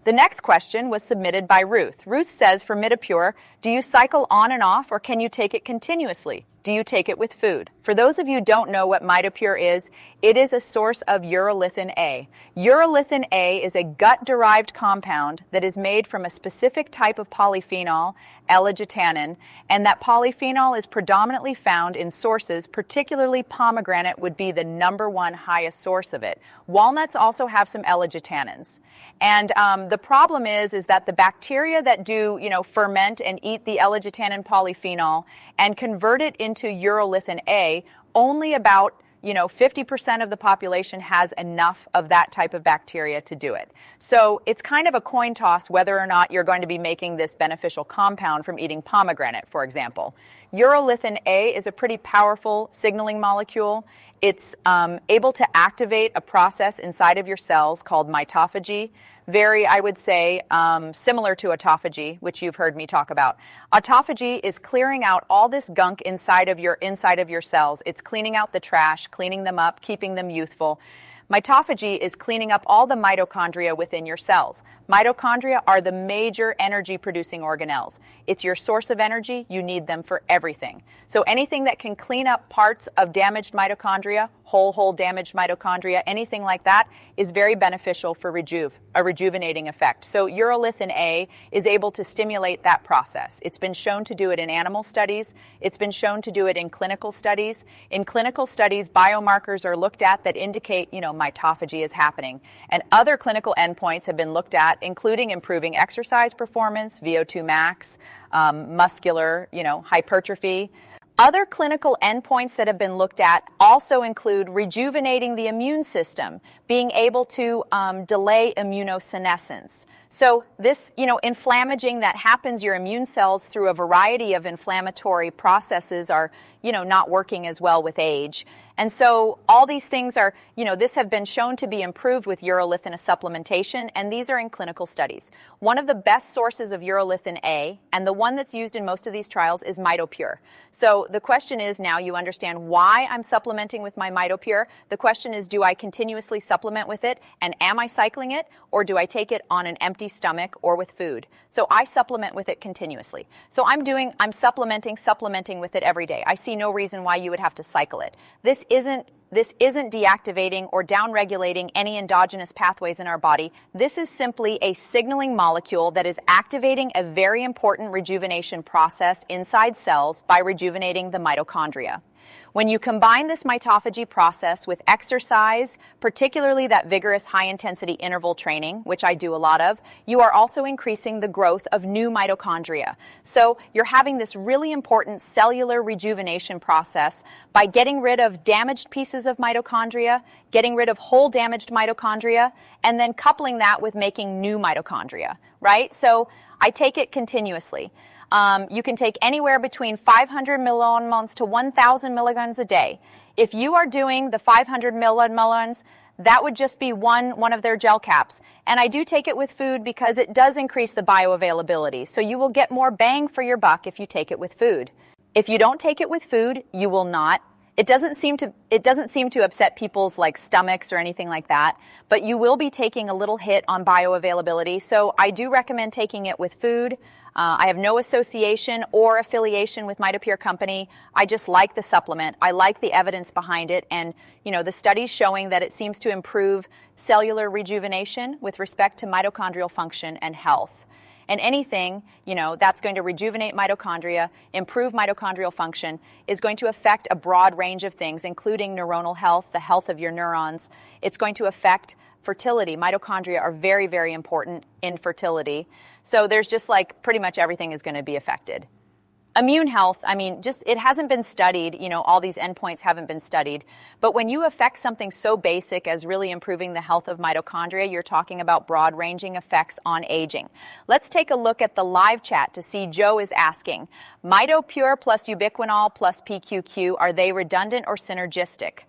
The next question was submitted by Ruth. Ruth says, for Mitopure, do you cycle on and off, or can you take it continuously? Do you take it with food? For those of you who don't know what Mitopure is, it is a source of urolithin A. Urolithin A is a gut-derived compound that is made from a specific type of polyphenol, L-agitanin, and that polyphenol is predominantly found in sources, particularly pomegranate would be the #1 highest source of it. Walnuts also have some L-agitanins. And the problem is that the bacteria that do, ferment and eat the L-agitanin polyphenol and convert it into urolithin A, only about 50% of the population has enough of that type of bacteria to do it. So it's kind of a coin toss whether or not you're going to be making this beneficial compound from eating pomegranate, for example. Urolithin A is a pretty powerful signaling molecule. It's able to activate a process inside of your cells called mitophagy. Very, I would say, similar to autophagy, which you've heard me talk about. Autophagy is clearing out all this gunk inside of your cells. It's cleaning out the trash, cleaning them up, keeping them youthful. Mitophagy is cleaning up all the mitochondria within your cells. Mitochondria are the major energy-producing organelles. It's your source of energy. You need them for everything. So anything that can clean up parts of damaged mitochondria, whole damaged mitochondria, anything like that is very beneficial for a rejuvenating effect. So urolithin A is able to stimulate that process. It's been shown to do it in animal studies. It's been shown to do it in clinical studies. In clinical studies, biomarkers are looked at that indicate, mitophagy is happening. And other clinical endpoints have been looked at, including improving exercise performance, VO2 max, muscular, hypertrophy. Other clinical endpoints that have been looked at also include rejuvenating the immune system, being able to delay immunosenescence. So this, inflammaging that happens, your immune cells through a variety of inflammatory processes are, not working as well with age. And so all these things are, this have been shown to be improved with urolithin supplementation, and these are in clinical studies. One of the best sources of urolithin A, and the one that's used in most of these trials, is Mitopure. So the question is, now you understand why I'm supplementing with my Mitopure. The question is, do I continuously supplement with it, and am I cycling it, or do I take it on an empty stomach or with food? So I supplement with it continuously. So I'm supplementing with it every day. I see no reason why you would have to cycle it. This isn't deactivating or downregulating any endogenous pathways in our body. This is simply a signaling molecule that is activating a very important rejuvenation process inside cells by rejuvenating the mitochondria. When you combine this mitophagy process with exercise, particularly that vigorous high-intensity interval training, which I do a lot of, you are also increasing the growth of new mitochondria. So you're having this really important cellular rejuvenation process by getting rid of damaged pieces of mitochondria, getting rid of whole damaged mitochondria, and then coupling that with making new mitochondria, right? So I take it continuously. You can take anywhere between 500 millimoles to 1,000 milligrams a day. If you are doing the 500 millimoles, that would just be one of their gel caps. And I do take it with food because it does increase the bioavailability. So you will get more bang for your buck if you take it with food. If you don't take it with food, you will not. It doesn't seem to upset people's stomachs or anything like that, but you will be taking a little hit on bioavailability. So I do recommend taking it with food. I have no association or affiliation with Mitopure Company. I just like the supplement. I like the evidence behind it, and the studies showing that it seems to improve cellular rejuvenation with respect to mitochondrial function and health. And anything, that's going to rejuvenate mitochondria, improve mitochondrial function, is going to affect a broad range of things, including neuronal health, the health of your neurons. It's going to affect fertility. Mitochondria are very, very important in fertility. So there's just pretty much everything is going to be affected. Immune health, it hasn't been studied, all these endpoints haven't been studied, but when you affect something so basic as really improving the health of mitochondria, you're talking about broad-ranging effects on aging. Let's take a look at the live chat to see. Joe is asking, Mitopure plus ubiquinol plus PQQ, are they redundant or synergistic?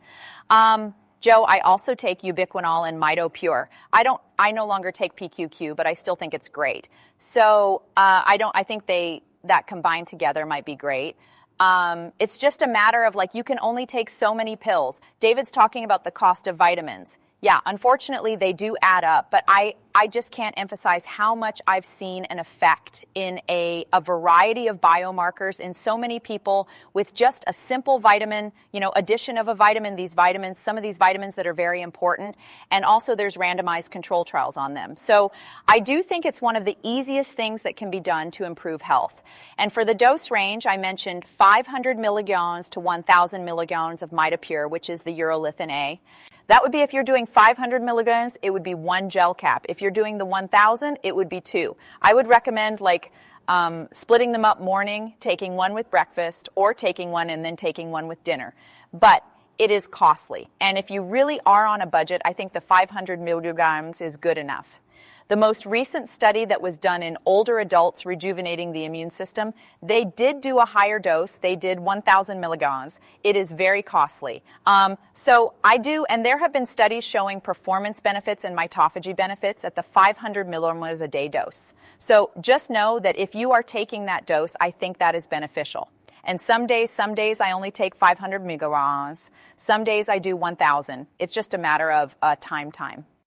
Joe, I also take ubiquinol and Mitopure. I no longer take PQQ, but I still think it's great. So I think that combined together might be great. It's just a matter of you can only take so many pills. David's talking about the cost of vitamins. Yeah, unfortunately, they do add up, but I just can't emphasize how much I've seen an effect in a variety of biomarkers in so many people with just a simple vitamin, addition of a vitamin, some of these vitamins that are very important, and also there's randomized control trials on them. So I do think it's one of the easiest things that can be done to improve health. And for the dose range, I mentioned 500 milligrams to 1,000 milligrams of Mitopure, which is the urolithin A. That would be if you're doing 500 milligrams, it would be 1 gel cap. If you're doing the 1,000, it would be 2. I would recommend splitting them up morning, taking one with breakfast, or taking one and then taking one with dinner. But it is costly. And if you really are on a budget, I think the 500 milligrams is good enough. The most recent study that was done in older adults rejuvenating the immune system, they did do a higher dose. They did 1,000 milligrams. It is very costly. And there have been studies showing performance benefits and mitophagy benefits at the 500 milligrams a day dose. So just know that if you are taking that dose, I think that is beneficial. And some days I only take 500 milligrams. Some days I do 1,000. It's just a matter of time.